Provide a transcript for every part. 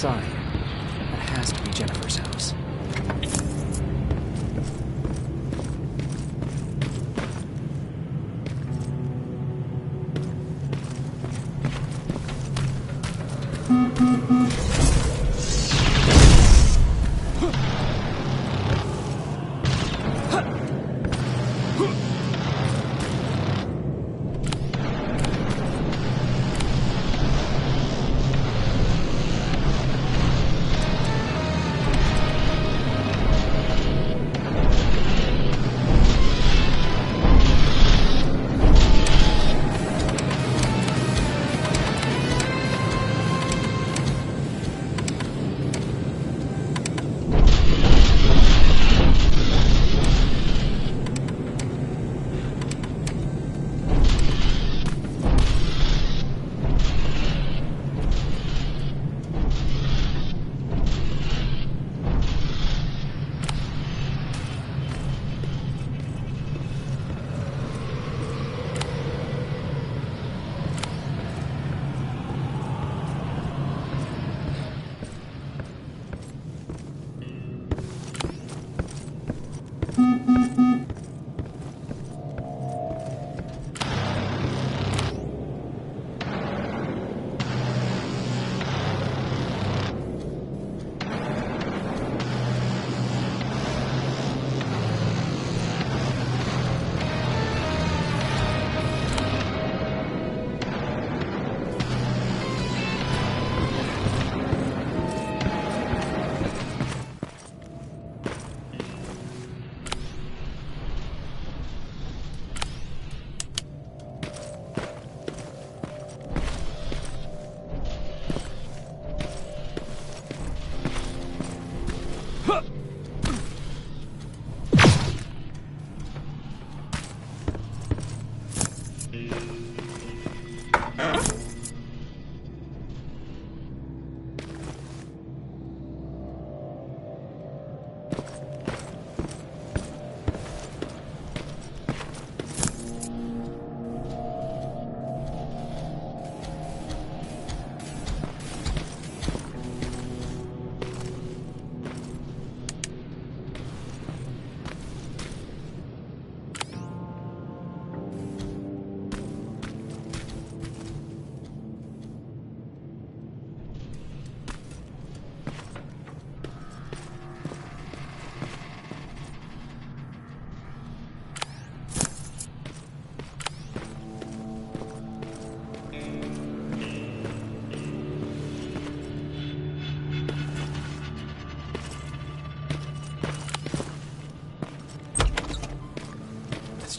Sign. That has to be Jennifer's house.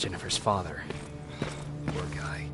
Jennifer's father. Poor guy.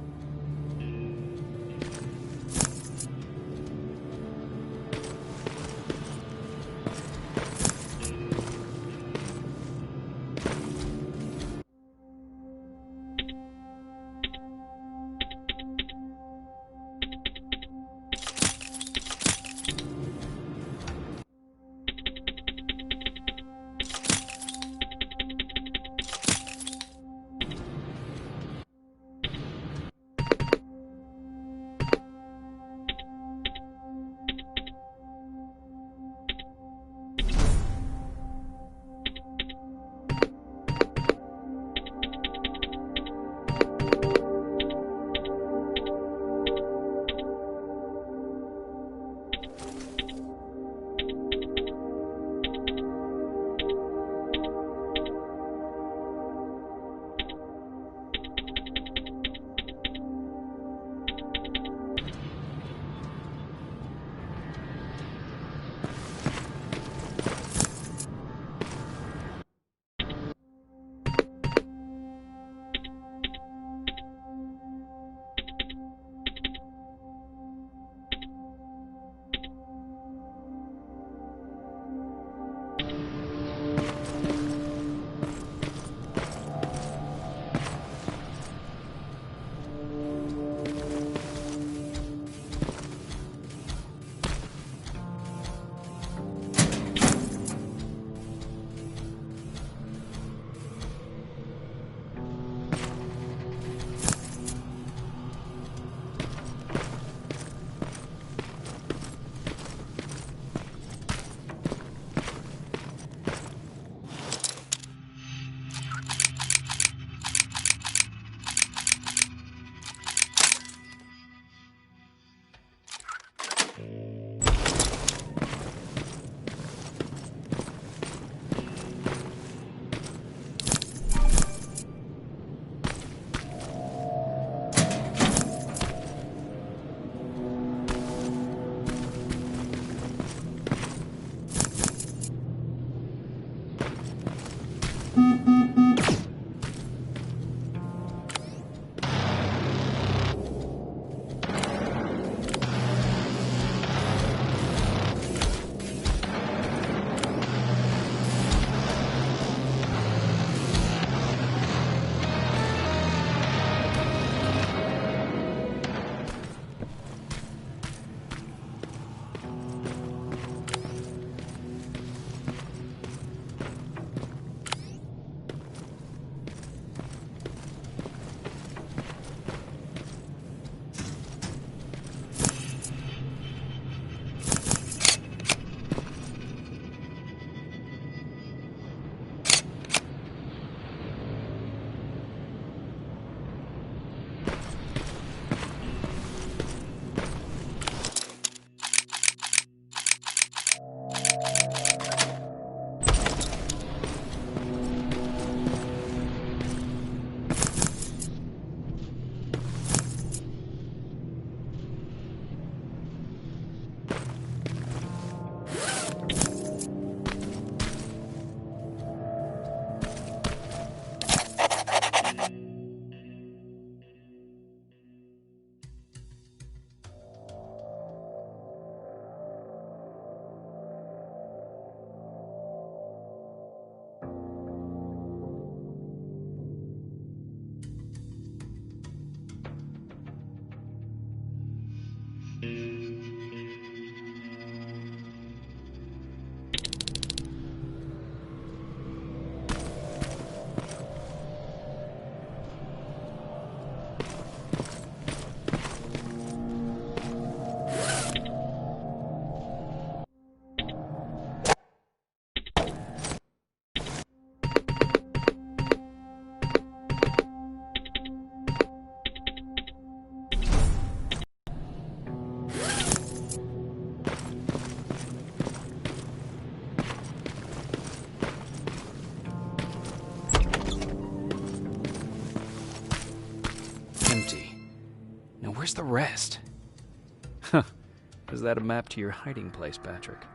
Now where's the rest? Huh. Is that a map to your hiding place, Patrick?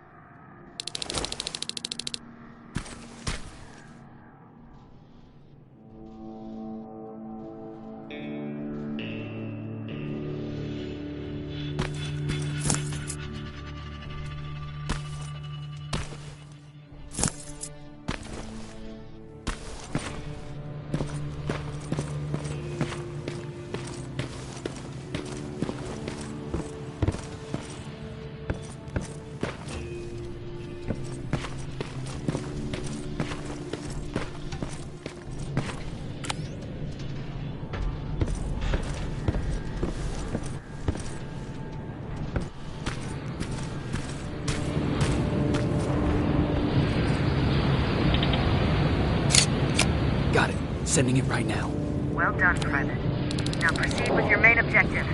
Got it. Sending it right now. Well done, Private. Now proceed with your main objective.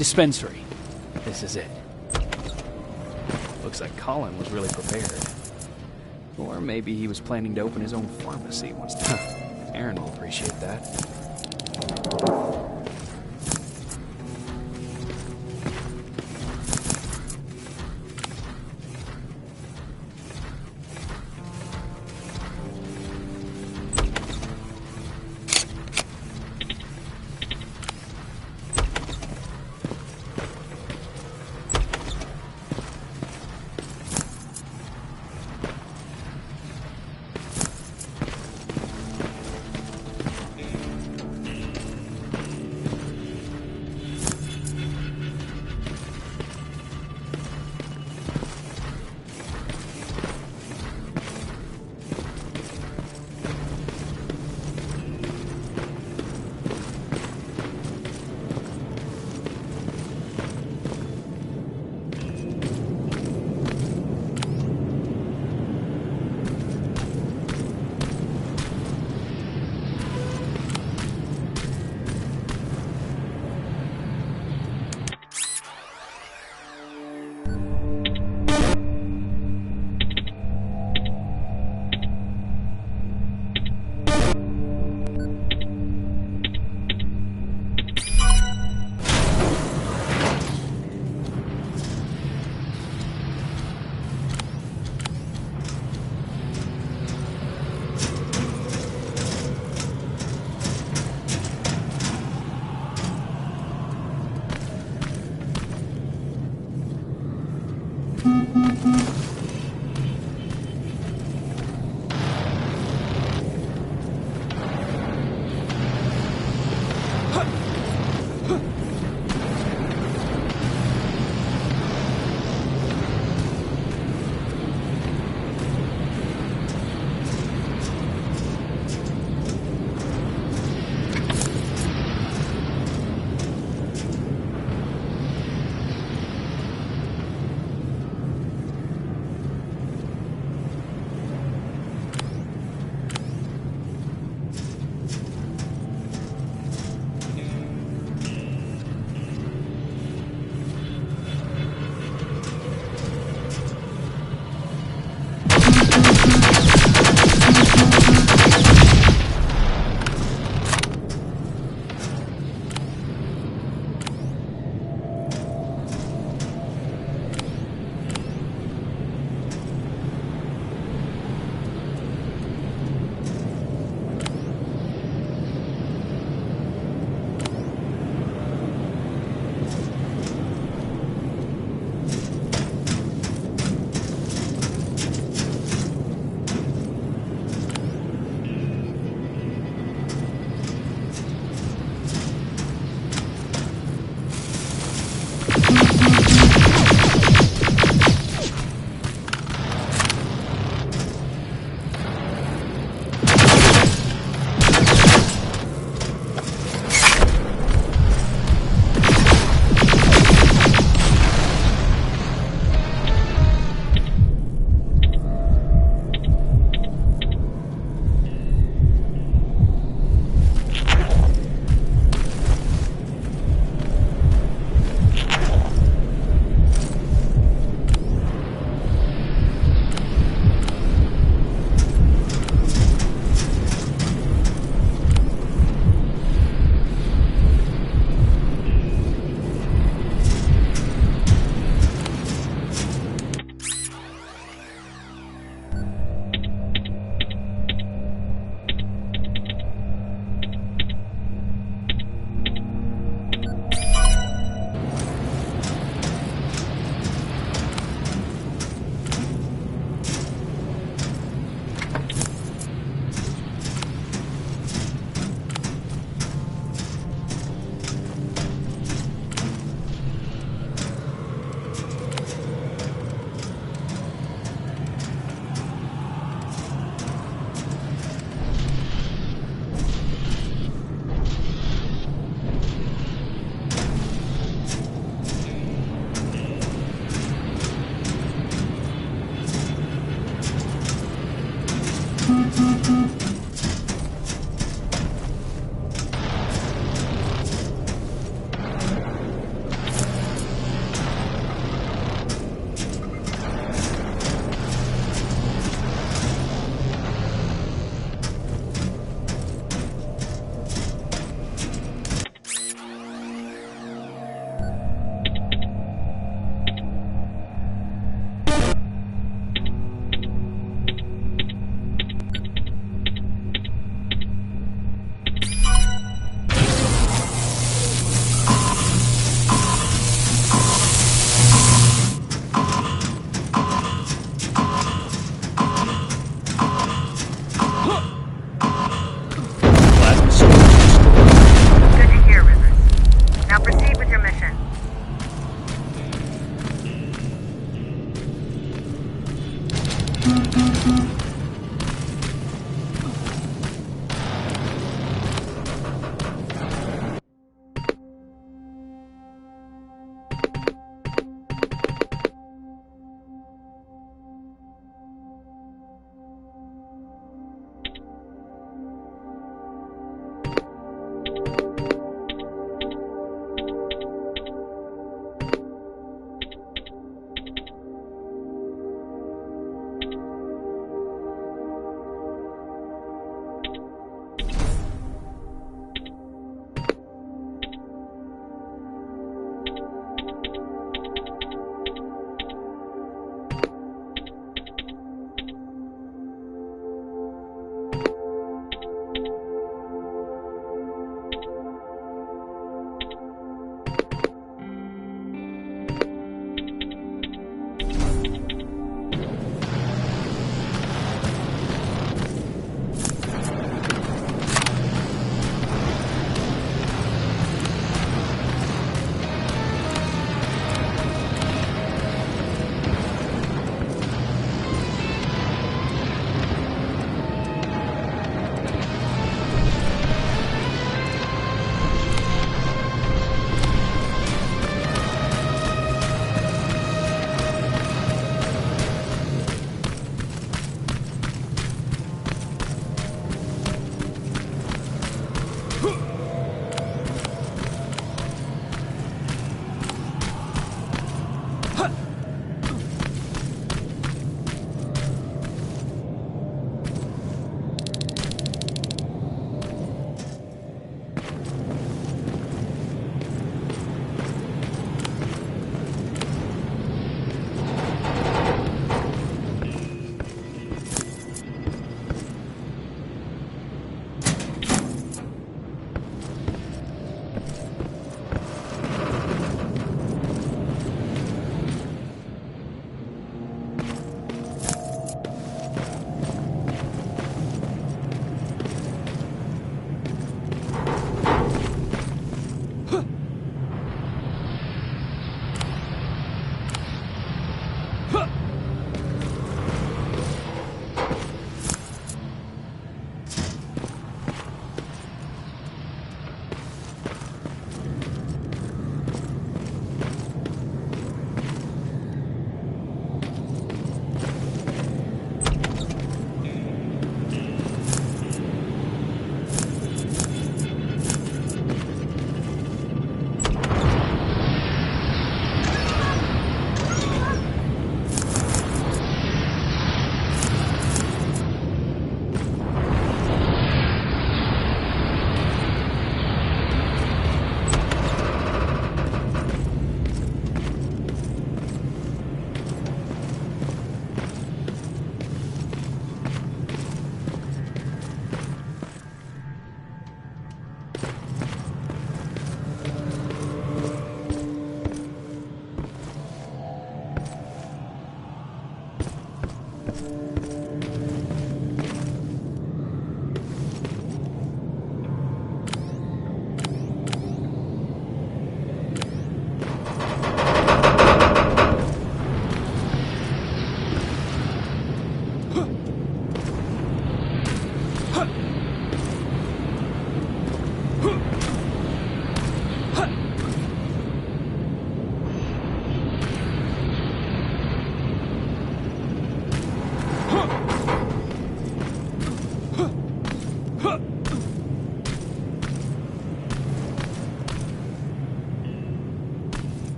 Dispensary. This is it. Looks like Colin was really prepared. Or maybe he was planning to open his own pharmacy once. Aaron will appreciate that.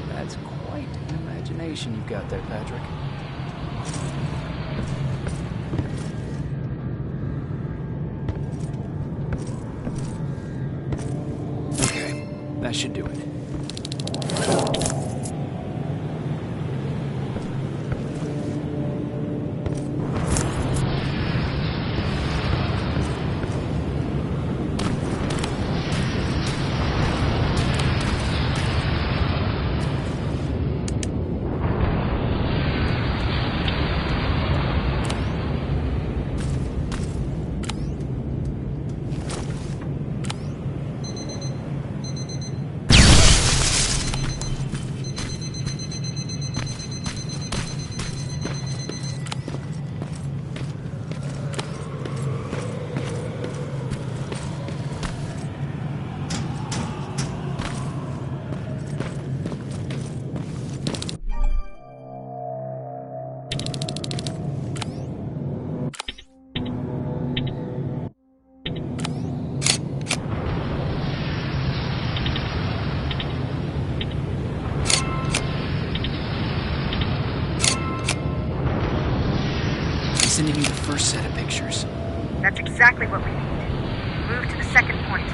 That's quite an imagination you've got there, Patrick. Okay, that should do it. Sending you the first set of pictures. That's exactly what we need. Move to the second point.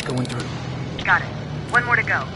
Going through. Got it. One more to go.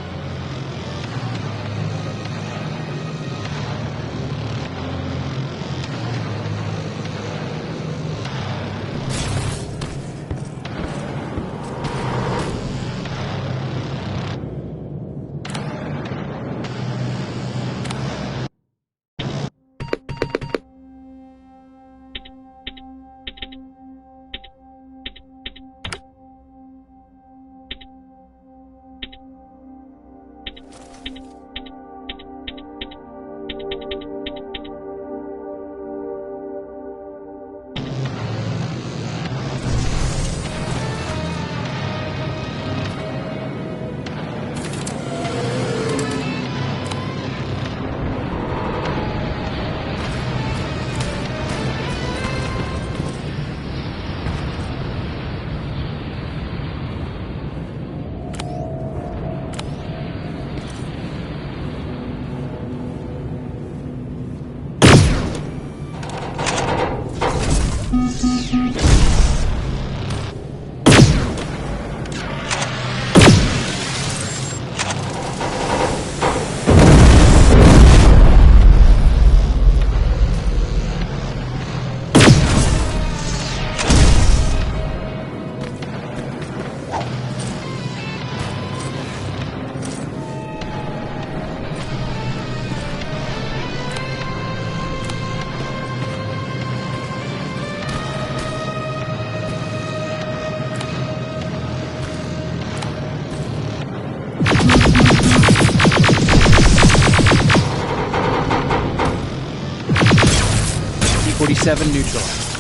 47 neutralized.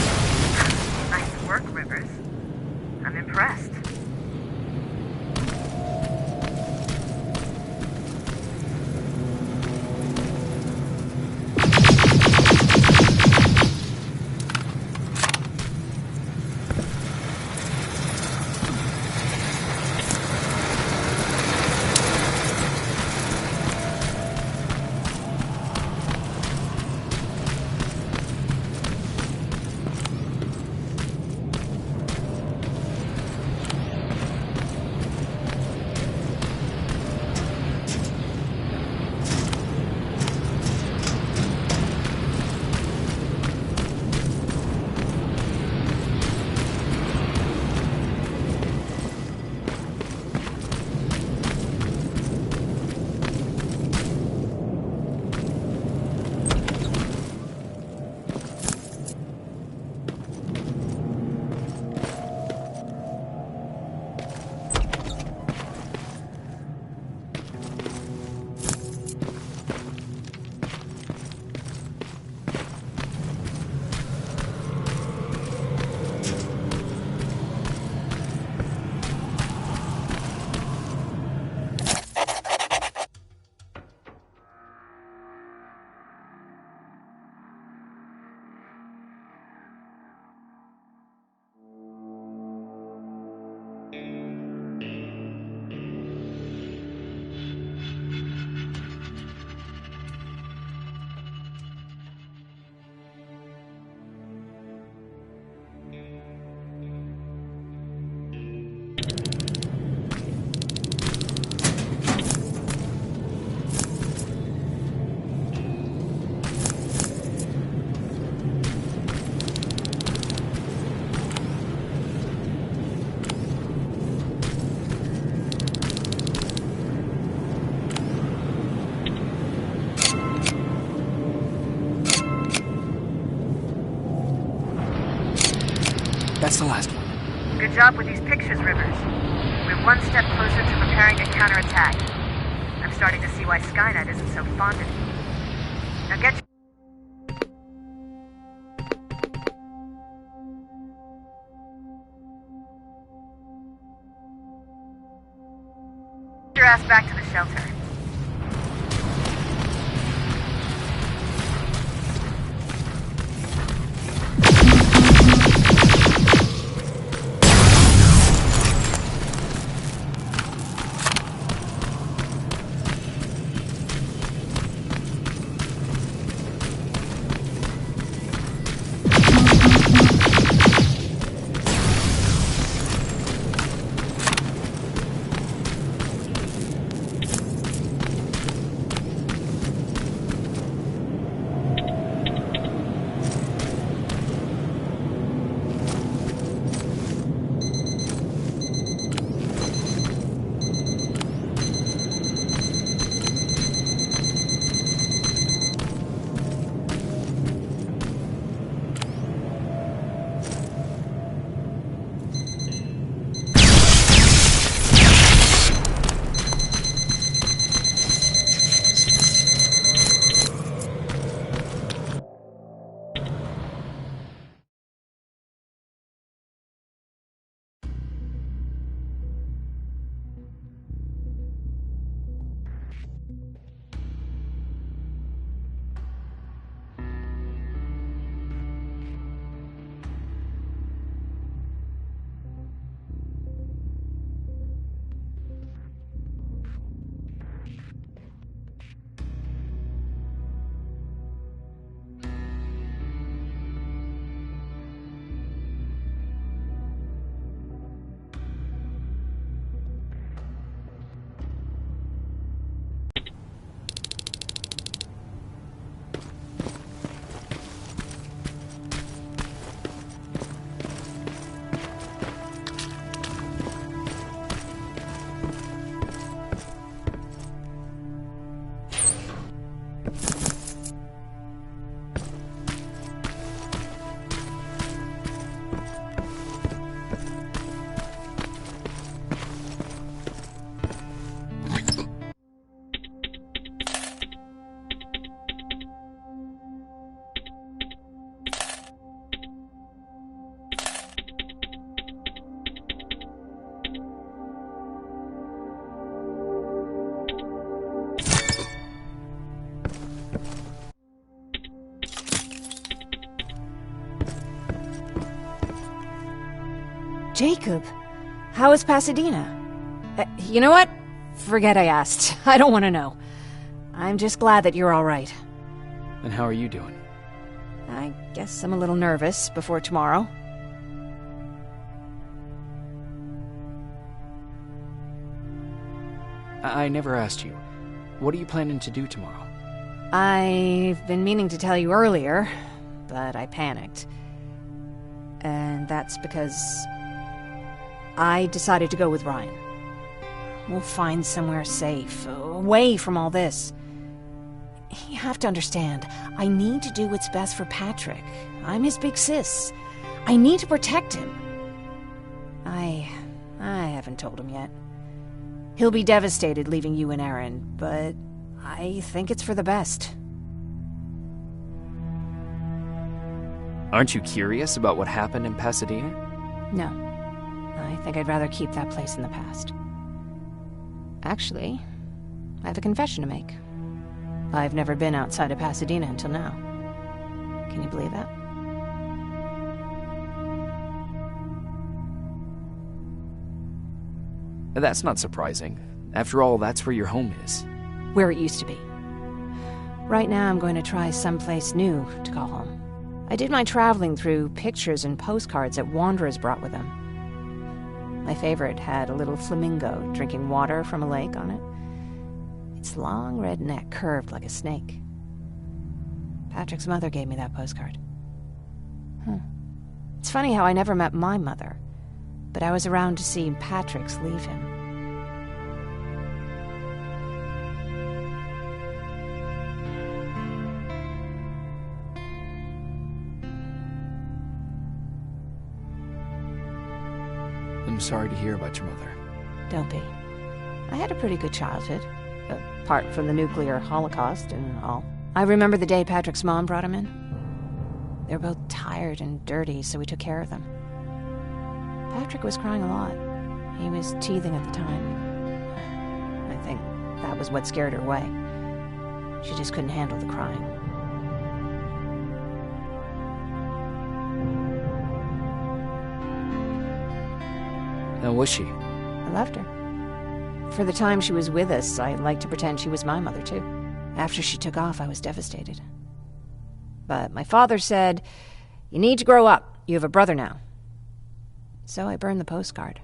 Nice work, Rivers. I'm impressed. That's the last one. Good job with these pictures, Rivers. We're one step closer to preparing a counterattack. I'm starting to see why Skynet isn't so fond of you. Now get your ass back to the shelter. Jacob, how is Pasadena? You know what? Forget I asked. I don't want to know. I'm just glad that you're all right. And how are you doing? I guess I'm a little nervous before tomorrow. I never asked you. What are you planning to do tomorrow? I've been meaning to tell you earlier, but I panicked. And that's because I decided to go with Ryan. We'll find somewhere safe, away from all this. You have to understand, I need to do what's best for Patrick. I'm his big sis. I need to protect him. I haven't told him yet. He'll be devastated leaving you and Aaron, but I think it's for the best. Aren't you curious about what happened in Pasadena? No. I think I'd rather keep that place in the past. Actually, I have a confession to make. I've never been outside of Pasadena until now. Can you believe that? That's not surprising. After all, that's where your home is. Where it used to be. Right now, I'm going to try someplace new to call home. I did my traveling through pictures and postcards that wanderers brought with them. My favorite had a little flamingo drinking water from a lake on it. Its long red neck curved like a snake. Patrick's mother gave me that postcard. It's funny how I never met my mother, but I was around to see Patrick's leave him. I'm sorry to hear about your mother. Don't be. I had a pretty good childhood, apart from the nuclear holocaust and all. I remember the day Patrick's mom brought him in. They were both tired and dirty, so we took care of them. Patrick was crying a lot. He was teething at the time. I think that was what scared her away. She just couldn't handle the crying. How was she? I loved her. For the time she was with us, I liked to pretend she was my mother, too. After she took off, I was devastated. But my father said, "You need to grow up. You have a brother now." So I burned the postcard.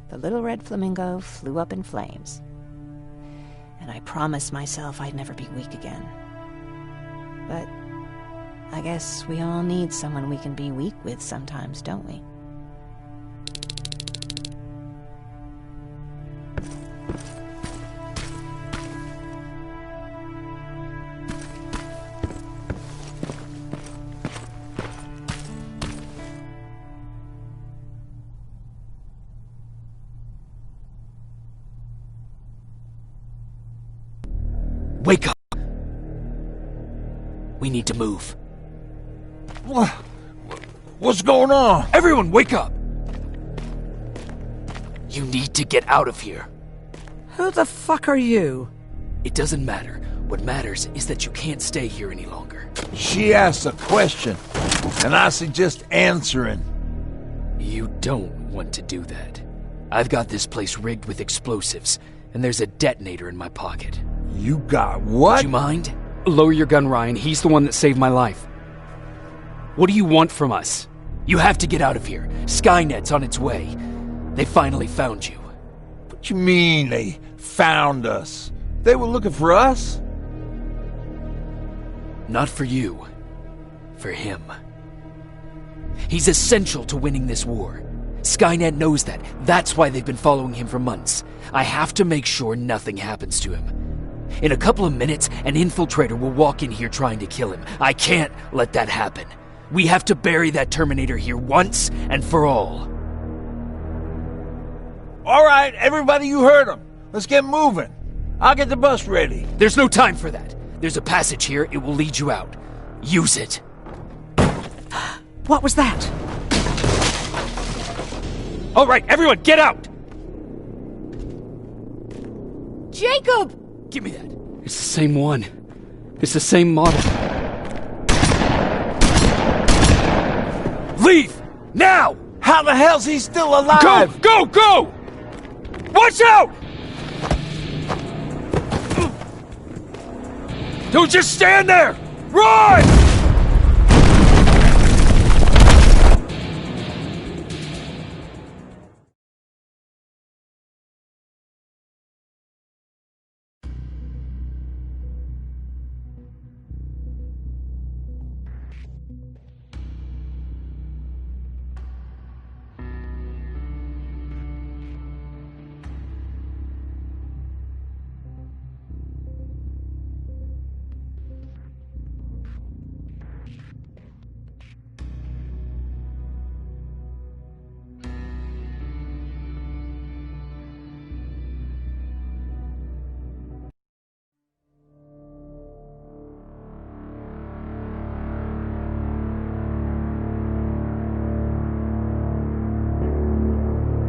The little red flamingo flew up in flames. And I promised myself I'd never be weak again. But I guess we all need someone we can be weak with sometimes, don't we? Wake up! We need to move. What's going on? Everyone, wake up! You need to get out of here. Who the fuck are you? It doesn't matter. What matters is that you can't stay here any longer. She asked a question, and I suggest answering. You don't want to do that. I've got this place rigged with explosives, and there's a detonator in my pocket. You got what? Would you mind? Lower your gun, Ryan. He's the one that saved my life. What do you want from us? You have to get out of here. Skynet's on its way. They finally found you. What you mean they found us? They were looking for us? Not for you. For him. He's essential to winning this war. Skynet knows that. That's why they've been following him for months. I have to make sure nothing happens to him. In a couple of minutes, an infiltrator will walk in here trying to kill him. I can't let that happen. We have to bury that Terminator here once and for all. All right, everybody, you heard him. Let's get moving. I'll get the bus ready. There's no time for that. There's a passage here. It will lead you out. Use it. What was that? All right, everyone, get out! Jacob! Give me that. It's the same one. It's the same model. Leave! Now! How the hell's he still alive? Go! Go! Watch out! Don't just stand there! Run!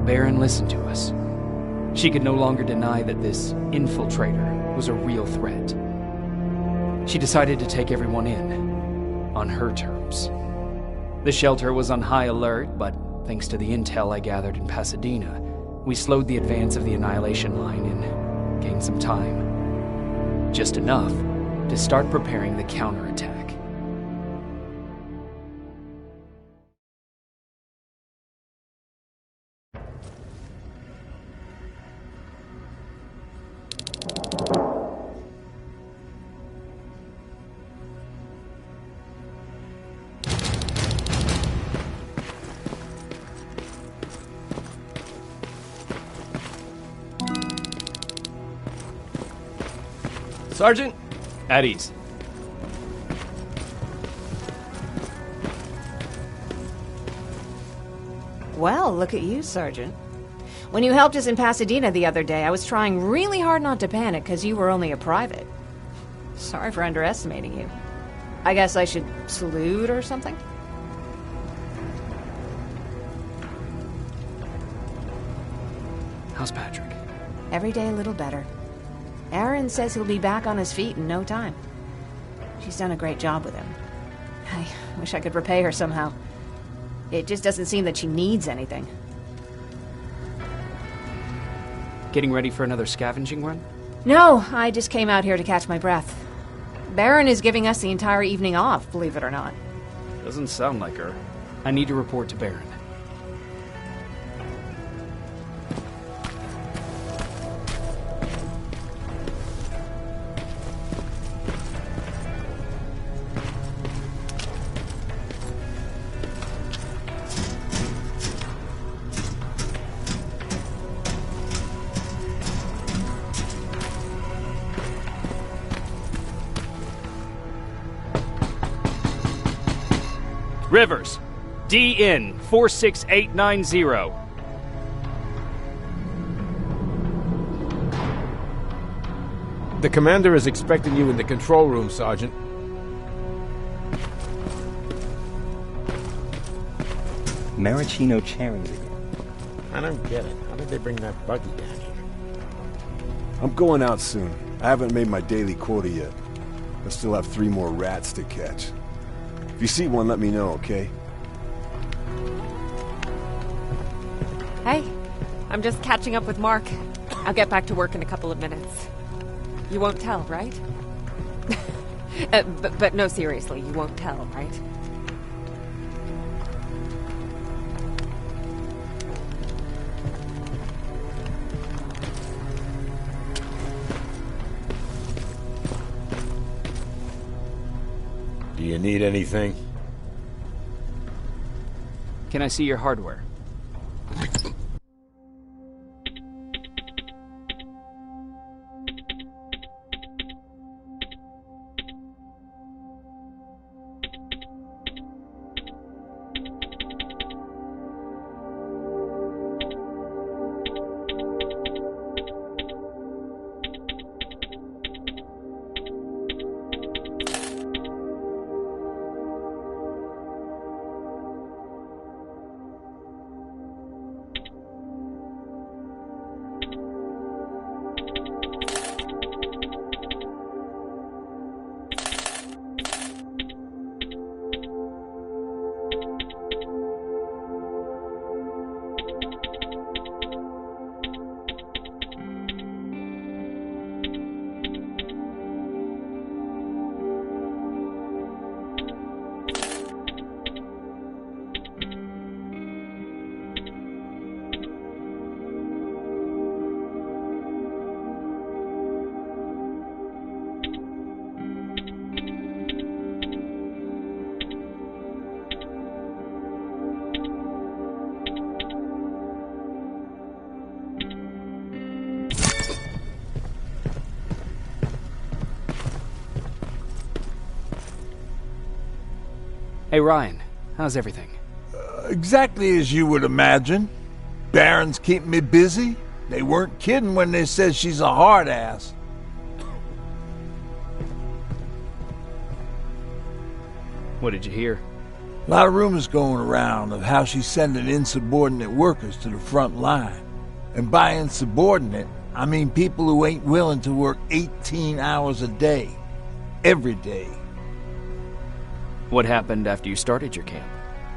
Baron listened to us. She could no longer deny that this infiltrator was a real threat. She decided to take everyone in, on her terms. The shelter was on high alert, but thanks to the intel I gathered in Pasadena, we slowed the advance of the Annihilation Line and gained some time. Just enough to start preparing the counterattack. Sergeant, At ease. Well, look at you, Sergeant. When you helped us in Pasadena the other day, I was trying really hard not to panic because you were only a private. Sorry for underestimating you. I guess I should salute or something? How's Patrick? Every day a little better. Aaron says he'll be back on his feet in no time. She's done a great job with him. I wish I could repay her somehow. It just doesn't seem that she needs anything. Getting ready for another scavenging run? No, I just came out here to catch my breath. Baron is giving us the entire evening off, believe it or not. Doesn't sound like her. I need to report to Baron. Rivers, DN 46890. The commander is expecting you in the control room, Sergeant. Maraschino cherries again. I don't get it. How did they bring that buggy down here? I'm going out soon. I haven't made my daily quota yet. I still have 3 more rats to catch. If you see one, let me know, okay? Hey, I'm just catching up with Mark. I'll get back to work in a couple of minutes. You won't tell, right? But no, seriously, you won't tell, right? Do you need anything? Can I see your hardware? Hey, Ryan. How's everything? Exactly as you would imagine. Baron's keeping me busy. They weren't kidding when they said she's a hard ass. What did you hear? A lot of rumors going around of how she's sending insubordinate workers to the front line. And by insubordinate, I mean people who ain't willing to work 18 hours a day. Every day. What happened after you started your camp?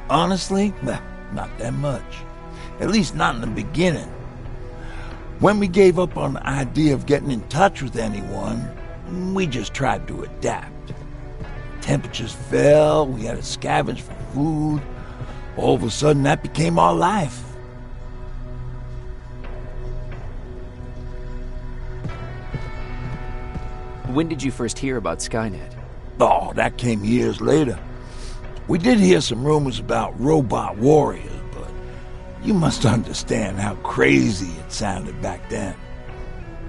Honestly, not that much. At least not in the beginning. When we gave up on the idea of getting in touch with anyone, we just tried to adapt. Temperatures fell, we had to scavenge for food. All of a sudden, that became our life. When did you first hear about Skynet? Oh, that came years later. We did hear some rumors about robot warriors, but you must understand how crazy it sounded back then.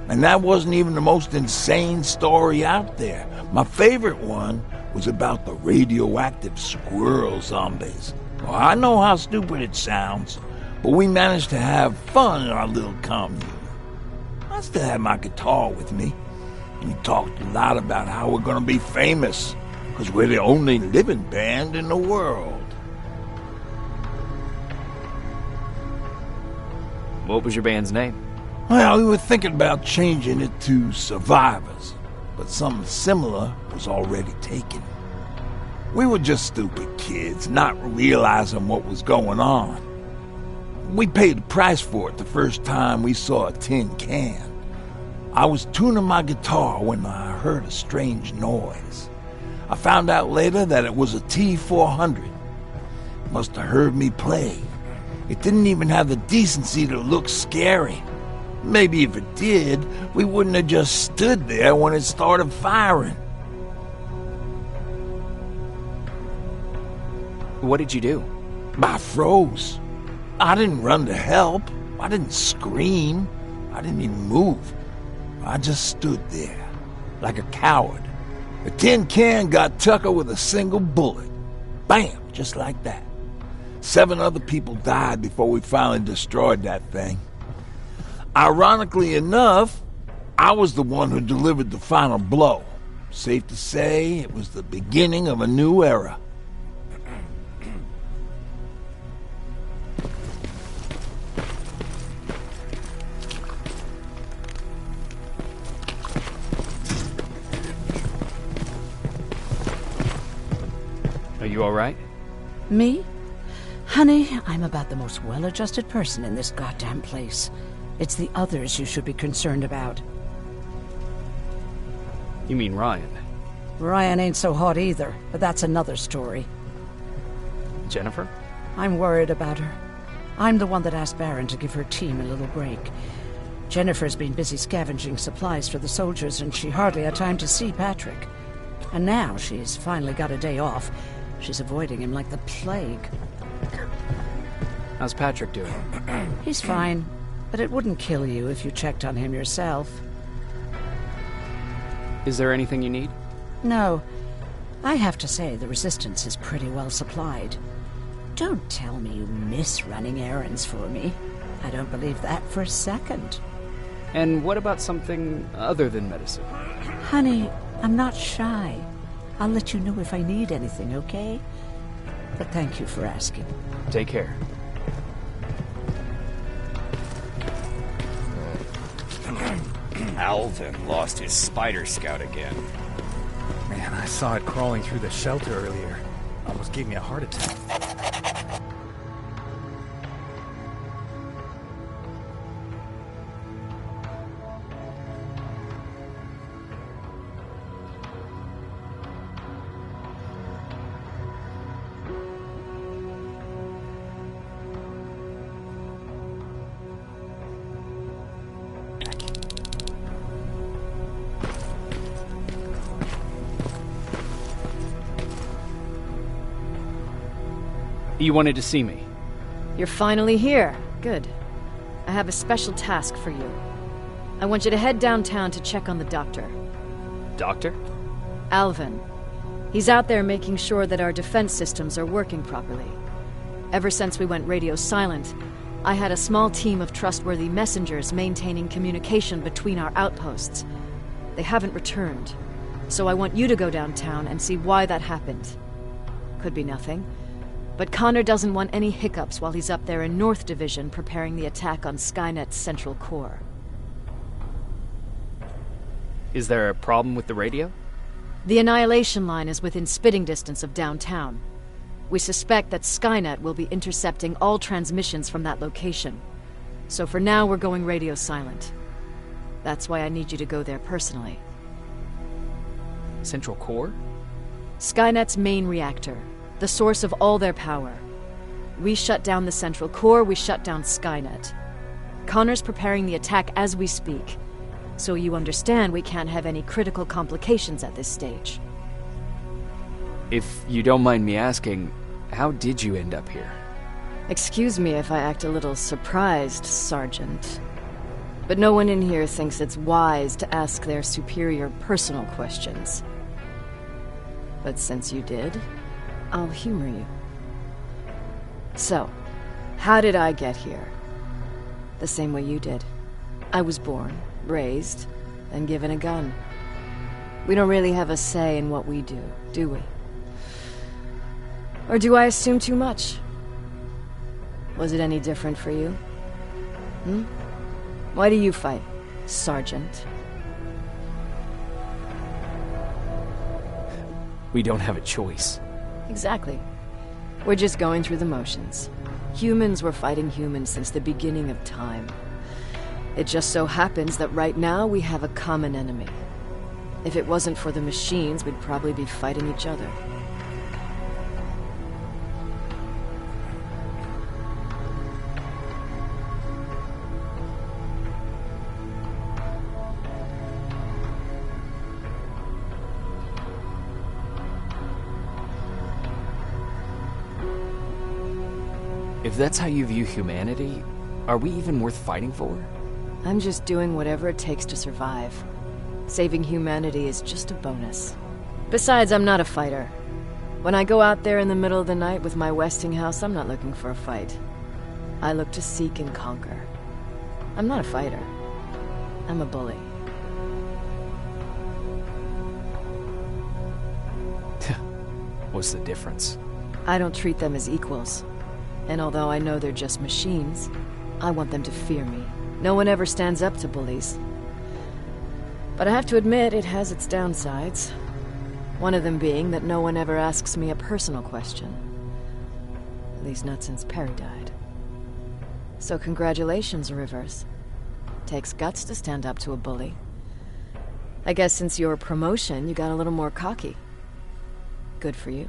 And that wasn't even the most insane story out there. My favorite one was about the radioactive squirrel zombies. Well, I know how stupid it sounds, but we managed to have fun in our little commune. I still have my guitar with me. We talked a lot about how we're gonna be famous, because we're the only living band in the world. What was your band's name? Well, we were thinking about changing it to Survivors, but something similar was already taken. We were just stupid kids, not realizing what was going on. We paid the price for it the first time we saw a tin can. I was tuning my guitar when I heard a strange noise. I found out later that it was a T-400. Must have heard me play. It didn't even have the decency to look scary. Maybe if it did, we wouldn't have just stood there when it started firing. What did you do? I froze. I didn't run to help. I didn't scream. I didn't even move. I just stood there, like a coward. The tin can got Tucker with a single bullet. Bam! Just like that. 7 other people died before we finally destroyed that thing. Ironically enough, I was the one who delivered the final blow. Safe to say, it was the beginning of a new era. Are you all right? Me? Honey, I'm about the most well-adjusted person in this goddamn place. It's the others you should be concerned about. You mean Ryan? Ryan ain't so hot either, but that's another story. Jennifer? I'm worried about her. I'm the one that asked Baron to give her team a little break. Jennifer's been busy scavenging supplies for the soldiers, and she hardly had time to see Patrick. And now she's finally got a day off. She's avoiding him like the plague. How's Patrick doing? He's fine, but it wouldn't kill you if you checked on him yourself. Is there anything you need? No. I have to say the Resistance is pretty well supplied. Don't tell me you miss running errands for me. I don't believe that for a second. And what about something other than medicine? Honey, I'm not shy. I'll let you know if I need anything, okay? But thank you for asking. Take care. Alvin lost his Spider Scout again. Man, I saw it crawling through the shelter earlier. Almost gave me a heart attack. You wanted to see me? You're finally here. Good. I have a special task for you. I want you to head downtown to check on the doctor. Doctor? Alvin. He's out there making sure that our defense systems are working properly. Ever since we went radio silent, I had a small team of trustworthy messengers maintaining communication between our outposts. They haven't returned, so I want you to go downtown and see why that happened. Could be nothing, but Connor doesn't want any hiccups while he's up there in North Division preparing the attack on Skynet's central core. Is there a problem with the radio? The Annihilation Line is within spitting distance of downtown. We suspect that Skynet will be intercepting all transmissions from that location. So for now, we're going radio silent. That's why I need you to go there personally. Central core? Skynet's main reactor, the source of all their power. We shut down the central core, we shut down Skynet. Connor's preparing the attack as we speak, so you understand we can't have any critical complications at this stage. If you don't mind me asking, how did you end up here? Excuse me if I act a little surprised, Sergeant. But no one in here thinks it's wise to ask their superior personal questions. But since you did, I'll humor you. So, how did I get here? The same way you did. I was born, raised, and given a gun. We don't really have a say in what we do we? Or do I assume too much? Was it any different for you? Why do you fight, Sergeant? We don't have a choice. Exactly. We're just going through the motions. Humans were fighting humans since the beginning of time. It just so happens that right now we have a common enemy. If it wasn't for the machines, we'd probably be fighting each other. If that's how you view humanity, are we even worth fighting for? I'm just doing whatever it takes to survive. Saving humanity is just a bonus. Besides, I'm not a fighter. When I go out there in the middle of the night with my Westinghouse, I'm not looking for a fight. I look to seek and conquer. I'm not a fighter. I'm a bully. What's the difference? I don't treat them as equals. And although I know they're just machines, I want them to fear me. No one ever stands up to bullies. But I have to admit, it has its downsides. One of them being that no one ever asks me a personal question. At least not since Perry died. So congratulations, Rivers. Takes guts to stand up to a bully. I guess since your promotion, you got a little more cocky. Good for you.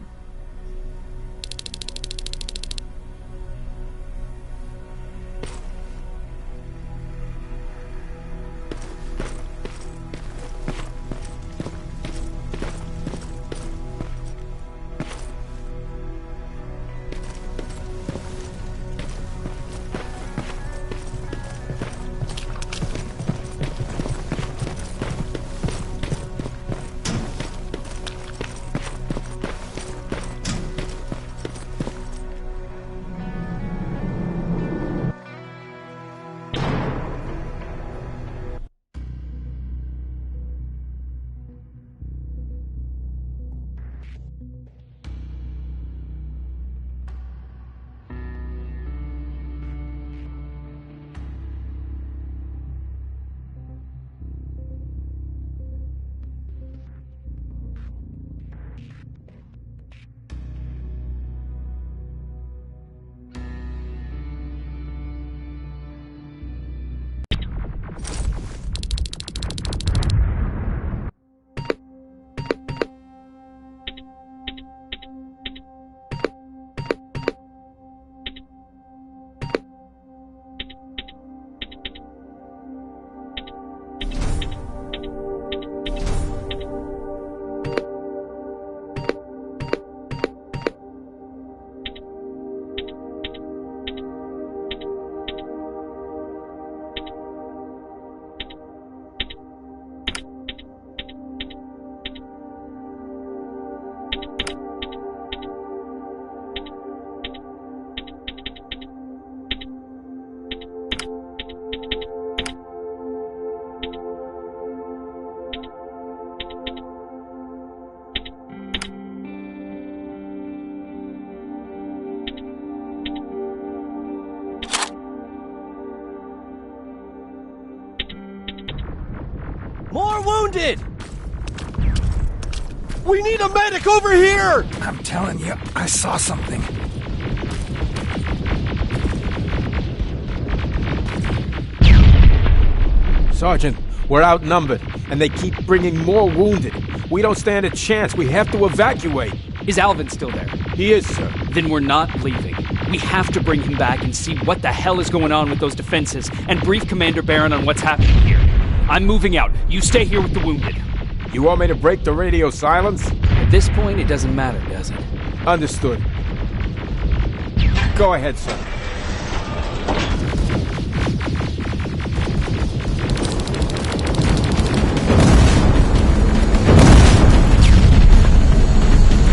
wounded! We need a medic over here! I'm telling you, I saw something. Sergeant, we're outnumbered, and they keep bringing more wounded. We don't stand a chance. We have to evacuate. Is Alvin still there? He is, sir. Then we're not leaving. We have to bring him back and see what the hell is going on with those defenses, and brief Commander Barron on what's happening here. I'm moving out. You stay here with the wounded. You want me to break the radio silence? At this point, it doesn't matter, does it? Understood. Go ahead, sir.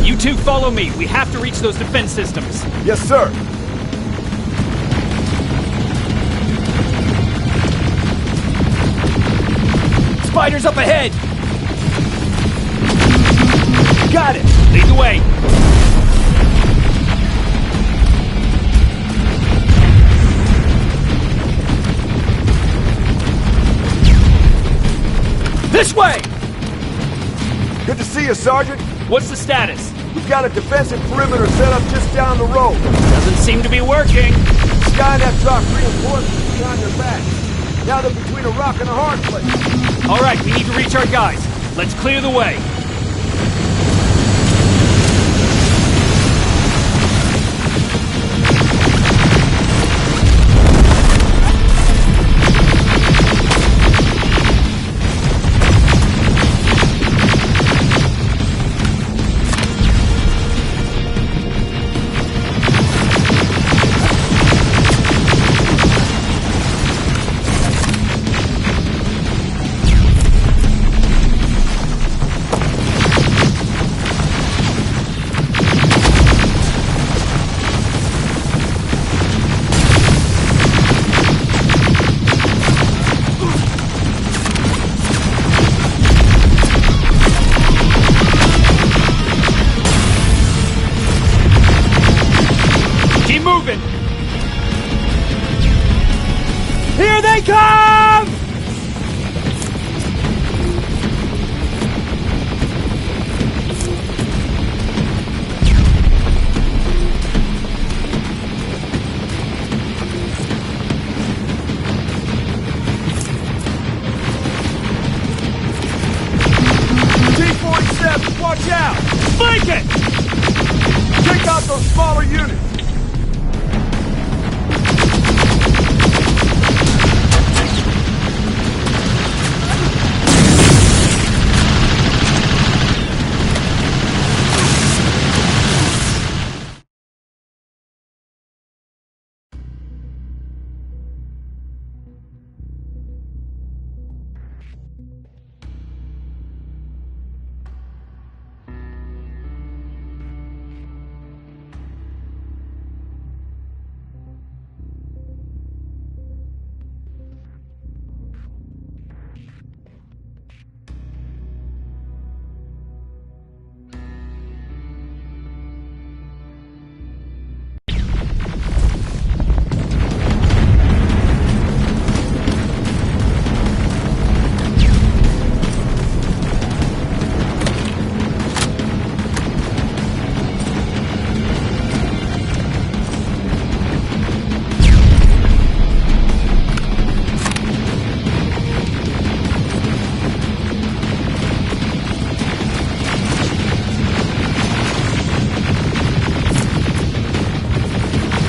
You two follow me. We have to reach those defense systems. Yes, sir. Spiders up ahead! Got it! Lead the way! This way! Good to see you, Sergeant. What's the status? We've got a defensive perimeter set up just down the road. Doesn't seem to be working. Skynet dropped reinforcements behind their backs. Now they're between a rock and a hard place. All right, we need to reach our guys. Let's clear the way. Here they come! T-47, watch out! Flank it! Take out those smaller units!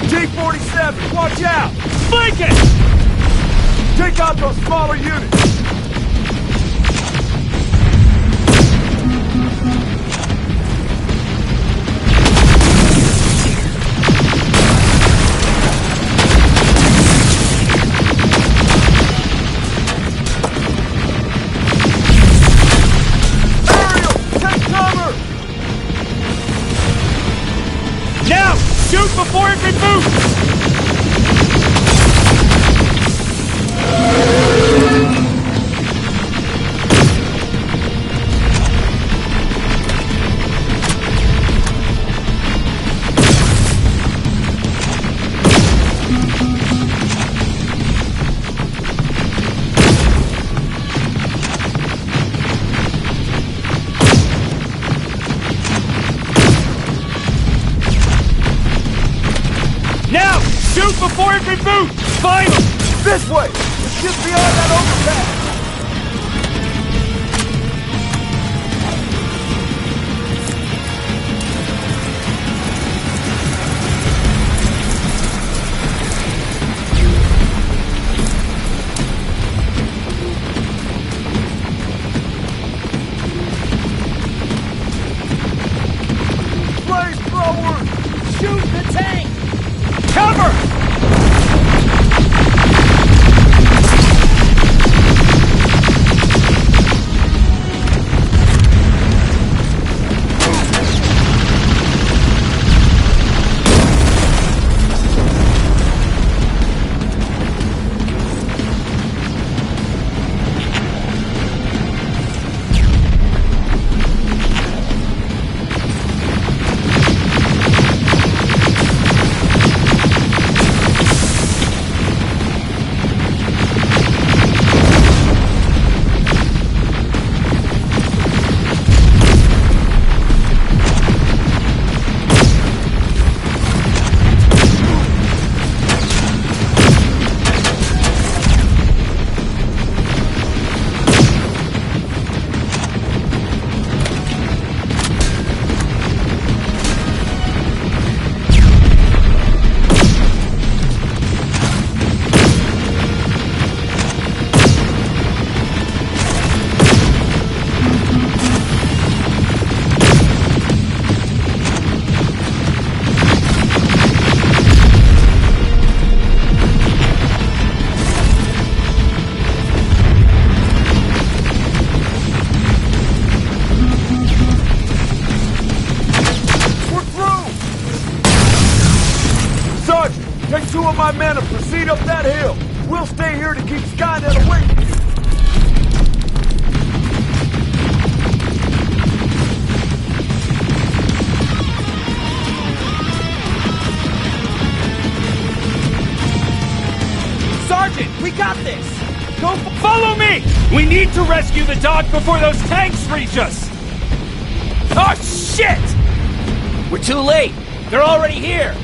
T-47, watch out! Flank it! Take out those smaller units! Ariel, take cover! Now! Shoot before it reboots! before it can move! Find him! This way! It's just beyond that overpass! Shoot the tank! Cover! Take 2 of my men and proceed up that hill. We'll stay here to keep Skynet away from you. Sergeant, we got this! Go follow me! We need to rescue the dog before those tanks reach us! Oh, shit! We're too late! They're already here!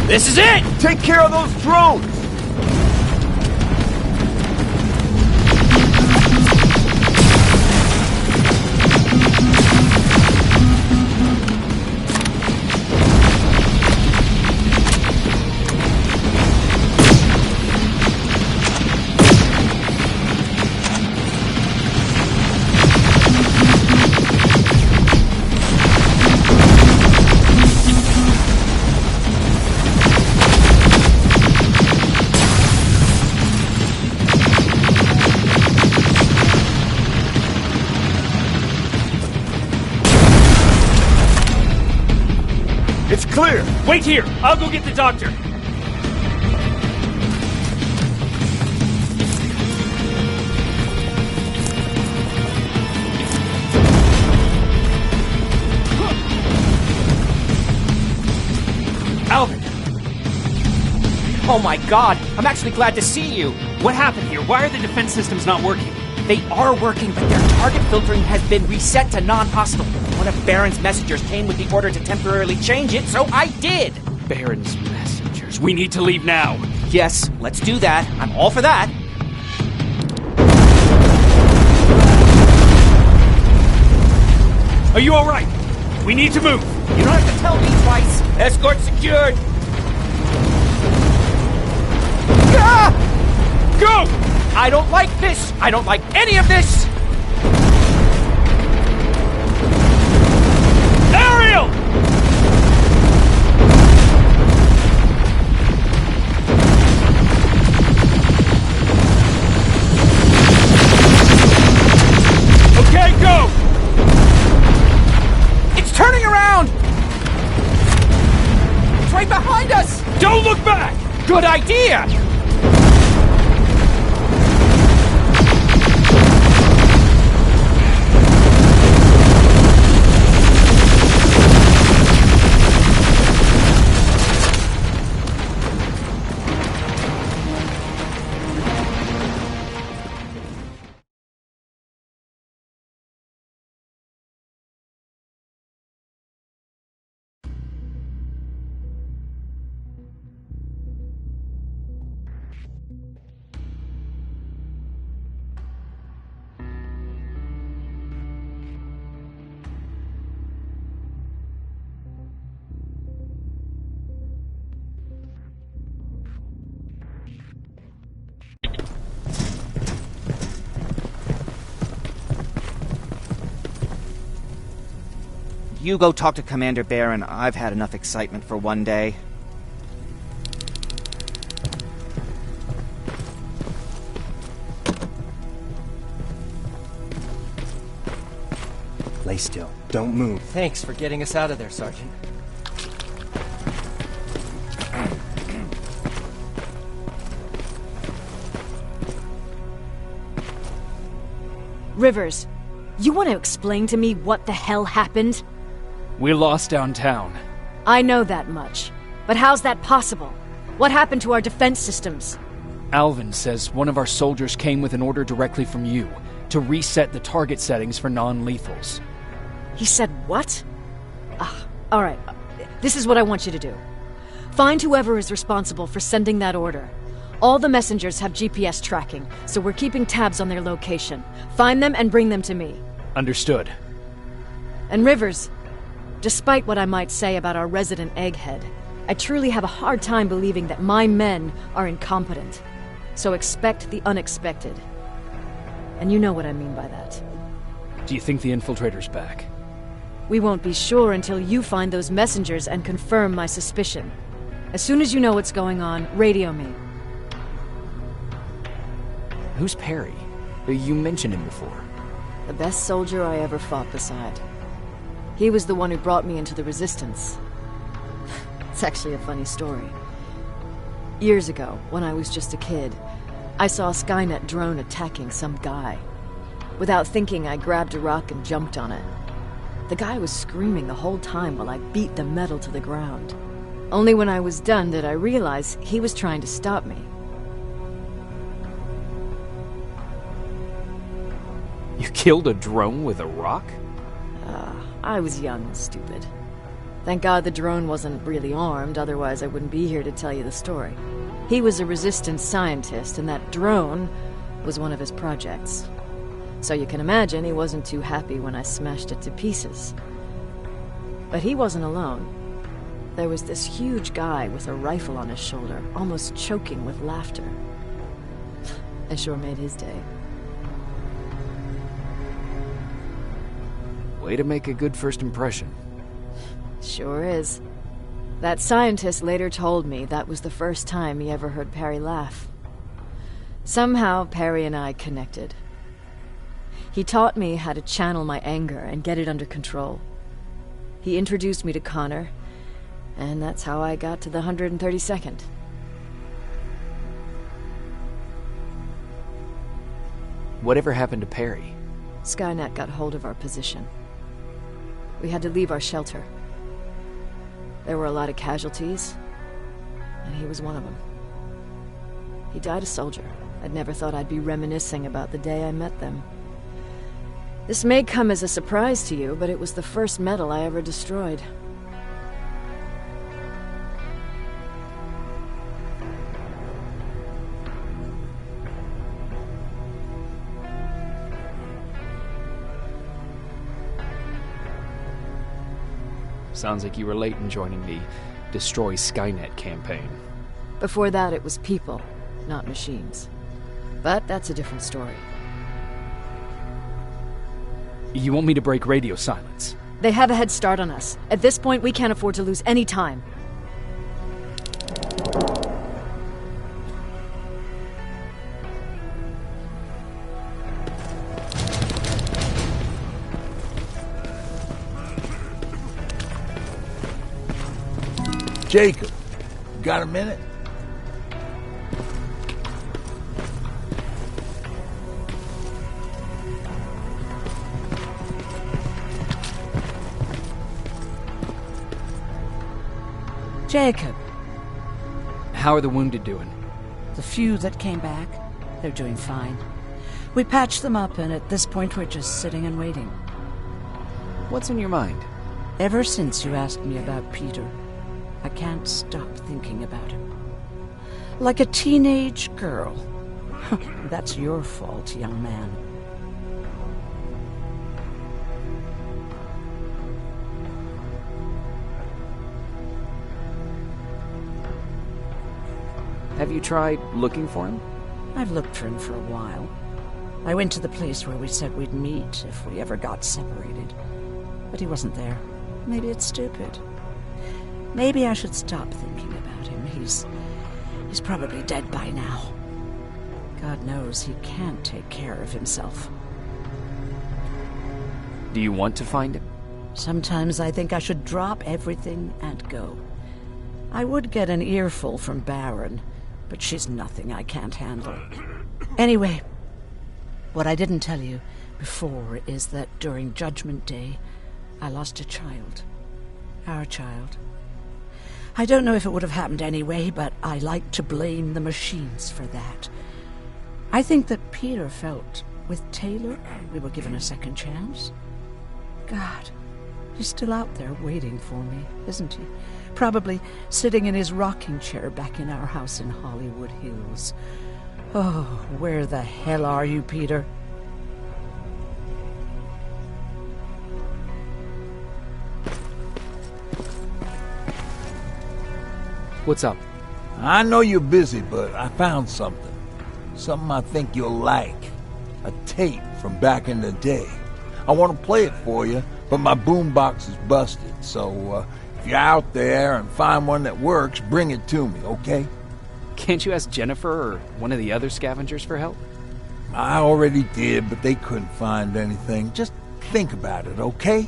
This is it! Take care of those drones! It's clear! Wait here! I'll go get the doctor! Alvin! Oh my god! I'm actually glad to see you! What happened here? Why are the defense systems not working? They are working, but their target filtering has been reset to non-hostile. One of Baron's messengers came with the order to temporarily change it, so I did! Baron's messengers. We need to leave now. Yes, let's do that. I'm all for that. Are you alright? We need to move. You don't have to tell me twice. Escort secured. Ah! Go! I don't like this! I don't like any of this! Ariel! Okay, go! It's turning around! It's right behind us! Don't look back! Good idea! you go talk to Commander Barron. I've had enough excitement for one day. Lay still. Don't move. Thanks for getting us out of there, Sergeant. Rivers, you want to explain to me what the hell happened? We're lost downtown. I know that much. But how's that possible? What happened to our defense systems? Alvin says one of our soldiers came with an order directly from you to reset the target settings for non-lethals. He said what? All right. This is what I want you to do. Find whoever is responsible for sending that order. All the messengers have GPS tracking, so we're keeping tabs on their location. Find them and bring them to me. Understood. And Rivers, despite what I might say about our resident egghead, I truly have a hard time believing that my men are incompetent. So expect the unexpected. And you know what I mean by that. Do you think the infiltrator's back? We won't be sure until you find those messengers and confirm my suspicion. As soon as you know what's going on, radio me. Who's Perry? You mentioned him before. The best soldier I ever fought beside. He was the one who brought me into the Resistance. It's actually a funny story. Years ago, when I was just a kid, I saw a Skynet drone attacking some guy. Without thinking, I grabbed a rock and jumped on it. The guy was screaming the whole time while I beat the metal to the ground. Only when I was done did I realize he was trying to stop me. You killed a drone with a rock? I was young and stupid. Thank God the drone wasn't really armed, otherwise I wouldn't be here to tell you the story. He was a Resistance scientist, and that drone was one of his projects. So you can imagine he wasn't too happy when I smashed it to pieces. But he wasn't alone. There was this huge guy with a rifle on his shoulder, almost choking with laughter. I sure made his day. Way to make a good first impression. Sure is. That scientist later told me that was the first time he ever heard Perry laugh. Somehow, Perry and I connected. He taught me how to channel my anger and get it under control. He introduced me to Connor, and that's how I got to the 132nd. Whatever happened to Perry? Skynet got hold of our position. We had to leave our shelter. There were a lot of casualties, and he was one of them. He died a soldier. I'd never thought I'd be reminiscing about the day I met them. This may come as a surprise to you, but it was the first metal I ever destroyed. Sounds like you were late in joining the Destroy Skynet campaign. Before that, it was people, not machines. But that's a different story. You want me to break radio silence? They have a head start on us. At this point, we can't afford to lose any time. Jacob, got a minute? Jacob. How are the wounded doing? The few that came back, they're doing fine. We patched them up, and at this point we're just sitting and waiting. What's on your mind? Ever since you asked me about Peter, I can't stop thinking about him. Like a teenage girl. That's your fault, young man. Have you tried looking for him? I've looked for him for a while. I went to the place where we said we'd meet if we ever got separated. But he wasn't there. Maybe it's stupid. Maybe I should stop thinking about him. He's probably dead by now. God knows he can't take care of himself. Do you want to find him? Sometimes I think I should drop everything and go. I would get an earful from Baron, but she's nothing I can't handle. Anyway, what I didn't tell you before is that during Judgment Day, I lost a child. Our child. I don't know if it would have happened anyway, but I like to blame the machines for that. I think that Peter felt with Taylor we were given a second chance. God, he's still out there waiting for me, isn't he? Probably sitting in his rocking chair back in our house in Hollywood Hills. Oh, where the hell are you, Peter? What's up? I know you're busy, but I found something. Something I think you'll like. A tape from back in the day. I want to play it for you, but my boombox is busted, so if you're out there and find one that works, bring it to me, okay? Can't you ask Jennifer or one of the other scavengers for help? I already did, but they couldn't find anything. Just think about it, okay?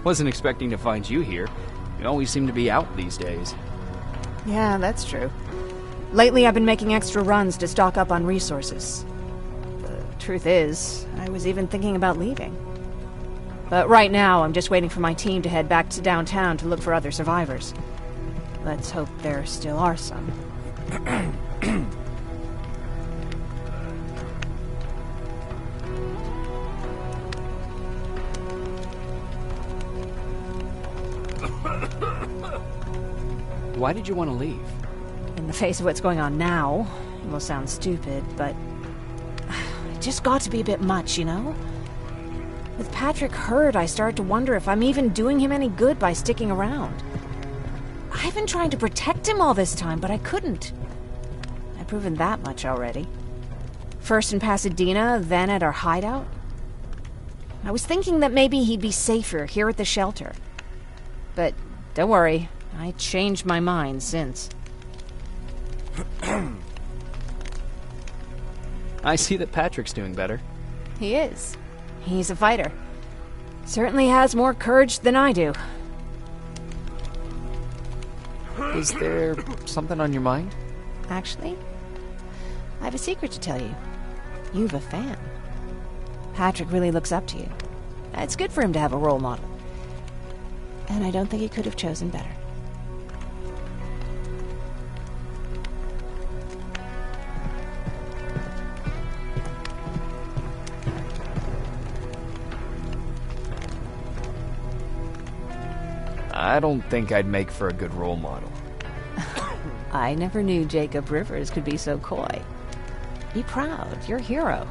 Wasn't expecting to find you here. You always seem to be out these days. Yeah, that's true. Lately I've been making extra runs to stock up on resources. The truth is, I was even thinking about leaving. But right now I'm just waiting for my team to head back to downtown to look for other survivors. Let's hope there still are some. Why did you want to leave? In the face of what's going on now, it will sound stupid, but it just got to be a bit much, you know? With Patrick hurt, I started to wonder if I'm even doing him any good by sticking around. I've been trying to protect him all this time, but I couldn't. I've proven that much already. First in Pasadena, then at our hideout. I was thinking that maybe he'd be safer here at the shelter. But don't worry, I changed my mind since. I see that Patrick's doing better. He is. He's a fighter. Certainly has more courage than I do. Is there something on your mind? Actually, I have a secret to tell you. You've a fan. Patrick really looks up to you. It's good for him to have a role model. And I don't think he could have chosen better. I don't think I'd make for a good role model. I never knew Jacob Rivers could be so coy. Be proud. You're a hero.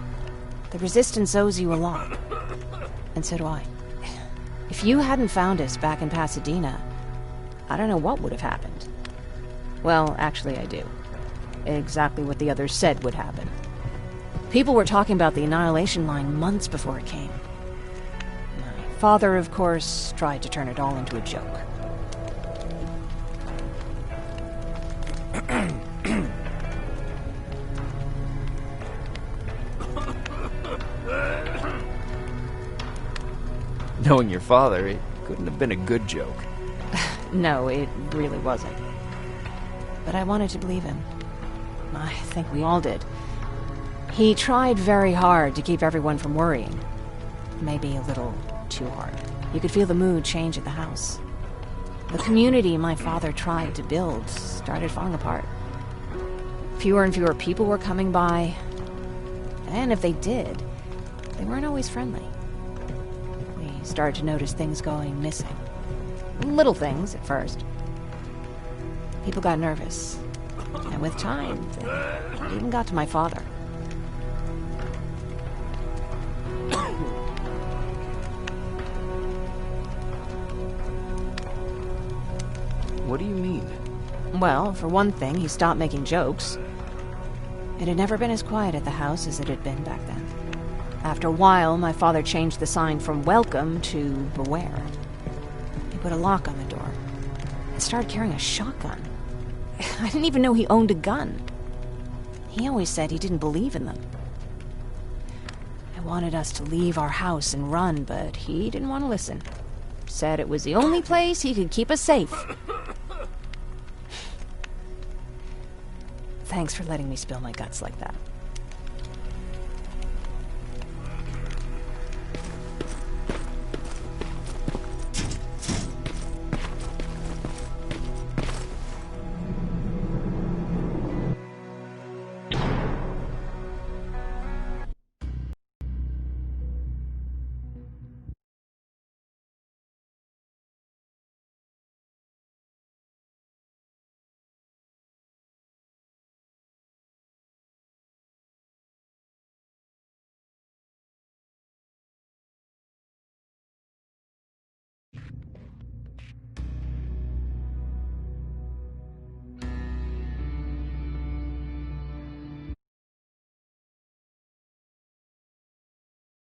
The Resistance owes you a lot. And so do I. If you hadn't found us back in Pasadena, I don't know what would have happened. Well, actually I do. Exactly what the others said would happen. People were talking about the Annihilation Line months before it came. My father, of course, tried to turn it all into a joke. Knowing your father, it couldn't have been a good joke. No, it really wasn't. But I wanted to believe him. I think we all did. He tried very hard to keep everyone from worrying. Maybe a little too hard. You could feel the mood change at the house. The community my father tried to build started falling apart. Fewer and fewer people were coming by, and if they did, they weren't always friendly. We started to notice things going missing. Little things at first. People got nervous, and with time, they even got to my father. What do you mean? Well, for one thing, he stopped making jokes. It had never been as quiet at the house as it had been back then. After a while, my father changed the sign from welcome to beware. He put a lock on the door and started carrying a shotgun. I didn't even know he owned a gun. He always said he didn't believe in them. I wanted us to leave our house and run, but he didn't want to listen. Said it was the only place he could keep us safe. Thanks for letting me spill my guts like that.